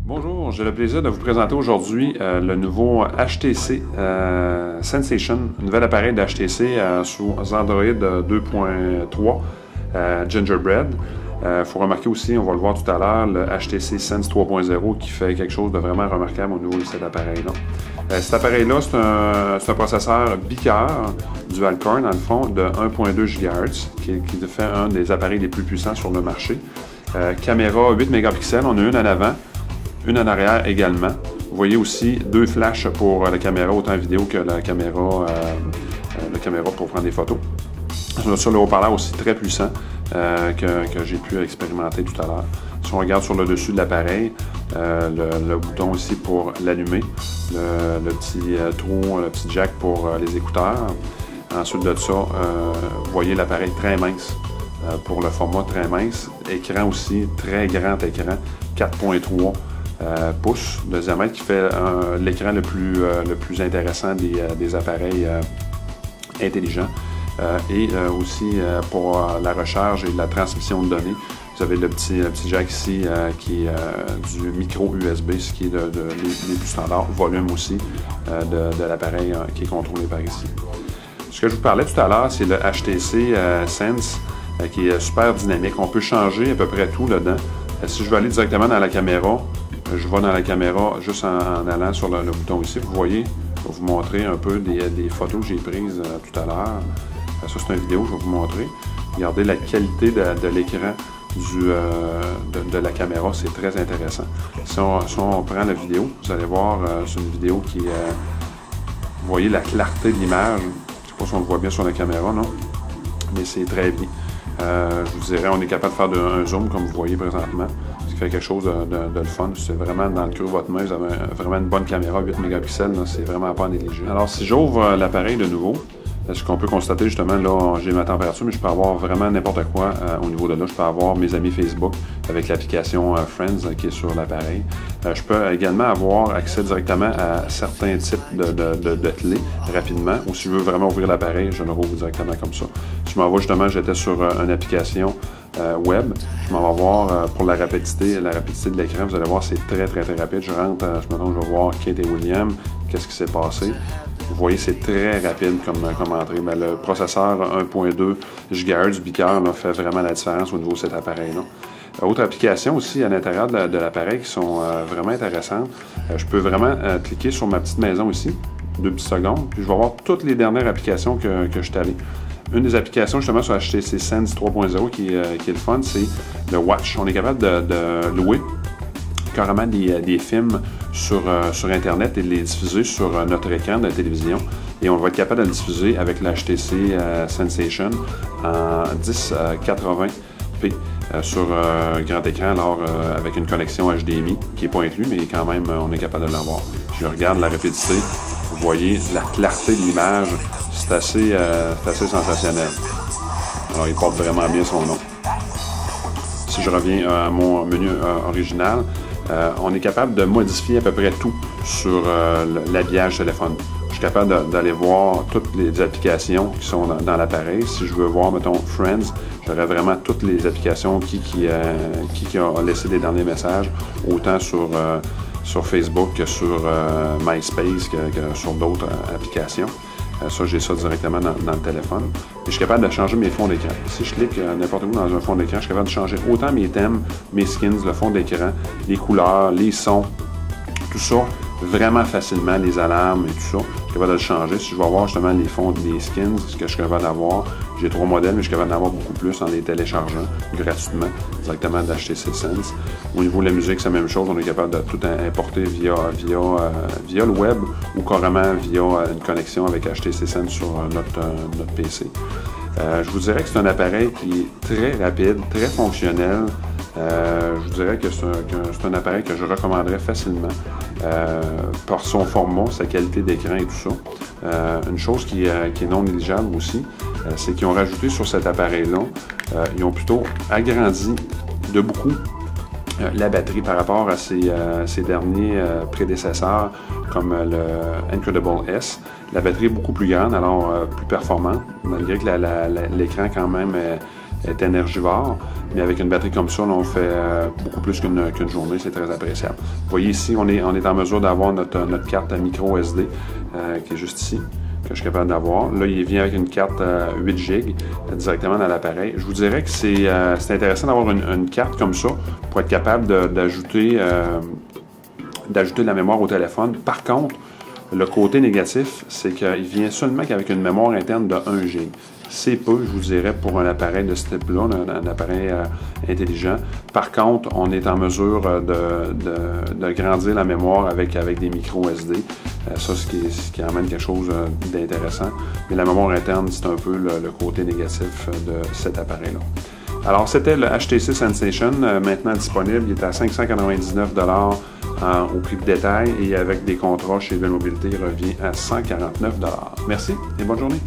Bonjour, j'ai le plaisir de vous présenter aujourd'hui le nouveau HTC Sensation, un nouvel appareil d'HTC sous Android 2.3 Gingerbread. Il faut remarquer aussi, on va le voir tout à l'heure, le HTC Sense 3.0 qui fait quelque chose de vraiment remarquable au niveau de cet appareil-là. Cet appareil-là, c'est un processeur bicœur dual-core, dans le fond, de 1.2 GHz, qui fait un des appareils les plus puissants sur le marché. Caméra 8 mégapixels, on a une en avant, une en arrière également. Vous voyez aussi deux flashs pour la caméra, autant vidéo que la caméra pour prendre des photos. Sur le haut-parleur aussi très puissant que j'ai pu expérimenter tout à l'heure. Si on regarde sur le dessus de l'appareil, le bouton aussi pour l'allumer, le petit trou, le petit jack pour les écouteurs. Ensuite de ça, vous voyez l'appareil très mince pour le format très mince. Écran aussi, très grand écran, 4.3 pouces de diamètre qui fait l'écran le plus intéressant des appareils intelligents. Et aussi pour la recharge et la transmission de données, vous avez le petit jack ici qui est du micro USB, ce qui est les plus standards, volume aussi de l'appareil qui est contrôlé par ici. Ce que je vous parlais tout à l'heure, c'est le HTC Sense qui est super dynamique. On peut changer à peu près tout dedans. Si je veux aller directement dans la caméra, je vais dans la caméra juste en allant sur le bouton ici. Vous voyez, je vais vous montrer un peu des photos que j'ai prises tout à l'heure. Ça, c'est une vidéo que je vais vous montrer. Regardez la qualité de l'écran de la caméra, c'est très intéressant. Si on prend la vidéo, vous allez voir, c'est une vidéo qui... vous voyez la clarté de l'image. Je ne sais pas si on le voit bien sur la caméra, non? Mais c'est très bien. Je vous dirais, on est capable de faire un zoom, comme vous voyez présentement. Ce qui fait quelque chose de le fun. C'est vraiment dans le creux de votre main. Vous avez vraiment une bonne caméra, 8 mégapixels. C'est vraiment pas négligé. Alors, si j'ouvre l'appareil de nouveau, ce qu'on peut constater justement, là, j'ai ma température, mais je peux avoir vraiment n'importe quoi au niveau de là. Je peux avoir mes amis Facebook avec l'application Friends qui est sur l'appareil. Je peux également avoir accès directement à certains types de clés rapidement. Ou si je veux vraiment ouvrir l'appareil, je le rouvre directement comme ça. Si je m'en vais justement, j'étais sur une application web. Je m'en vais voir pour la rapidité de l'écran. Vous allez voir, c'est très rapide. Je rentre, je vais voir Kate et William, qu'est-ce qui s'est passé. Vous voyez, c'est très rapide comme entrée. Mais le processeur 1.2 GHz bicœur fait vraiment la différence au niveau de cet appareil-là. Autre application aussi à l'intérieur de l'appareil qui sont vraiment intéressantes. Je peux vraiment cliquer sur ma petite maison ici, 2 petites secondes, puis je vais voir toutes les dernières applications que je suis allé. Une des applications justement sur HTC Sense 3.0 qui est le fun, c'est le Watch. On est capable de louer carrément des films sur Internet et de les diffuser sur notre écran de télévision. Et on va être capable de le diffuser avec la HTC Sensation en 1080p sur grand écran, alors avec une connexion HDMI qui n'est pas inclus, mais quand même on est capable de l'avoir. Je regarde la rapidité, vous voyez la clarté de l'image, c'est assez sensationnel. Alors il porte vraiment bien son nom. Si je reviens à mon menu original, on est capable de modifier à peu près tout sur l'habillage téléphone. Je suis capable d'aller voir toutes les applications qui sont dans l'appareil. Si je veux voir, mettons, Friends, j'aurai vraiment toutes les applications qui a laissé les derniers messages, autant sur Facebook que sur MySpace, que sur d'autres applications. Ça, j'ai ça directement dans le téléphone. Et je suis capable de changer mes fonds d'écran. Si je clique n'importe où dans un fond d'écran, je suis capable de changer autant mes thèmes, mes skins, le fond d'écran, les couleurs, les sons, tout ça vraiment facilement, les alarmes et tout ça. Je suis capable de le changer. Si je veux avoir justement les fonds des skins, ce que je suis capable d'avoir, j'ai 3 modèles, mais je suis capable d'en avoir beaucoup plus en les téléchargeant gratuitement, directement d'HTC Sense. Au niveau de la musique, c'est la même chose. On est capable de tout importer via le web ou carrément via une connexion avec HTC Sense sur notre PC. Je vous dirais que c'est un appareil qui est très rapide, très fonctionnel. Je vous dirais que c'est un appareil que je recommanderais facilement par son format, sa qualité d'écran et tout ça. Une chose qui est non négligeable aussi, c'est qu'ils ont rajouté sur cet appareil-là, ils ont plutôt agrandi de beaucoup la batterie par rapport à ses derniers prédécesseurs comme le Incredible S. La batterie est beaucoup plus grande, alors plus performante, malgré que l'écran quand même est énergivore, mais avec une batterie comme ça, là, on fait beaucoup plus qu'une journée, c'est très appréciable. Vous voyez ici, on est en mesure d'avoir notre carte à micro SD, qui est juste ici, que je suis capable d'avoir. Là, il vient avec une carte 8 GB directement dans l'appareil. Je vous dirais que c'est intéressant d'avoir une carte comme ça pour être capable d'ajouter de la mémoire au téléphone. Par contre, le côté négatif, c'est qu'il vient seulement qu'avec une mémoire interne de 1 GB. C'est peu, je vous dirais, pour un appareil de ce type-là, un appareil intelligent. Par contre, on est en mesure de grandir la mémoire avec des micros SD. Ça, ce qui amène quelque chose d'intéressant. Mais la mémoire interne, c'est un peu le côté négatif de cet appareil-là. Alors, c'était le HTC Sensation, maintenant disponible. Il est à 599 $ au prix de détail et avec des contrats chez Bell Mobilité, il revient à 149 $. Merci et bonne journée.